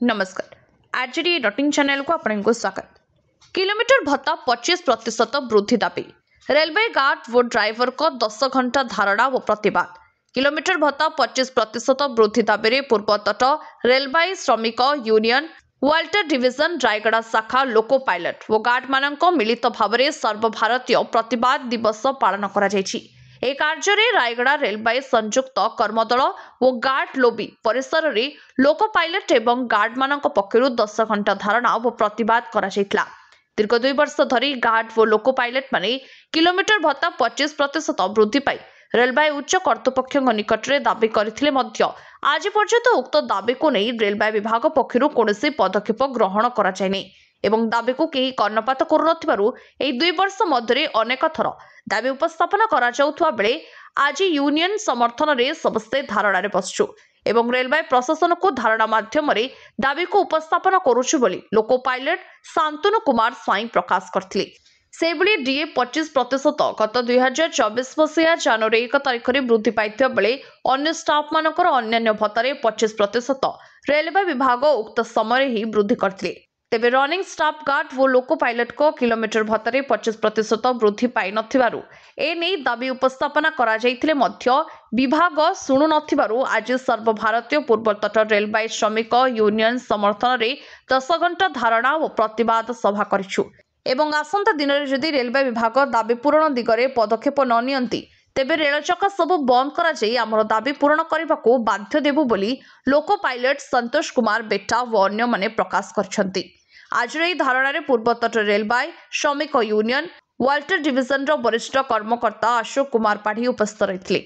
नमस्कार। RJD डॉटिंग channel को आपको स्वागत। किलोमीटर भत्ता 25% वृद्धि दाबी। रेलवे गार्ड व ड्राइवर को 10 घंटा धारणा व प्रतिवाद। किलोमीटर भत्ता 25% वृद्धि दाबी पूर्वतट रेलवे श्रमिक यूनियन वाल्टर डिविजन रायगड़ा शाखा लोको पायलट व गार्ड मानक मिलित भाव सर्वभारतीय प्रतिवाद दिवस पालन करा जायछि। ए कार्य रायगड़ा रेलवे संयुक्त कर्मदल और गार्ड लोबी परिसर रे लोको पायलट एवं गार्ड मानक पक्षरु 10 घंटा धारणा और प्रतिवाद करा जायतिला। दीर्घ 2 वर्ष धरी गार्ड व लोको पायलट माने किलोमीटर भत्ता 25% वृद्धि पाई रेलवे उच्च कर्तृपक्ष निकट में दाबी करथिले मध्य आज पर्यंत उक्त दाबी को नहीं रेलवे विभाग पक्षरु कोनोसी पदक्षेप ग्रहण करा जायनि एवं दाबी को केही कर्णपात करुनथिबारु एही 2 वर्ष मध्य अनेक थर दाबी उपस्थापन करा जाउथवा बेले आज यूनियन समर्थन रे समस्ते धारणा रे बसछु एवं रेलवे प्रशासन को धारणा माध्यम दाबी को उपस्थापन करुछु बोली लोको पायलट शांतनु कुमार स्वाई प्रकाश करथिले। सेबली डीए 25% गत 2024 मसीहा जनवरी 1 तारिख में वृद्धि पाई बेले अन्य स्टाफ मानकर अन्य भत्तारे 25% रेलवे विभाग उक्त समय ही वृद्धि करथिले। तेबे रनिंग स्टाफ गार्ड वो लोको पायलट को किलोमीटर भत्तारे 25% वृद्धि पाई नथिबारु ए नै दाबी उपस्थापना करा जायथिले मध्य विभाग सुनु नथिबारु आज सर्वभारतीय पूर्वतट रेलवे श्रमिक यूनियन समर्थन रे 10 घंटा धारणा और प्रतिवाद सभा करिछु एवं आसंता दिन रे जदि रेलवे विभाग दाबी पूरण दिगरे पदक्षेप न नियंती तेबे रेल चक्का सब बंद करा जाई हमर दाबी पूरण करबा को बाध्य देबु बोली लोको पायलट संतोष कुमार बेटा व अन्य माने प्रकाश करछंती। आज रही धारणा रे पूर्वतट रेलवे श्रमिक यूनियन वाल्टर डिविजन रो वरिष्ठ कर्मकर्ता अशोक कुमार पाढ़ी उपस्थित रहिथिले।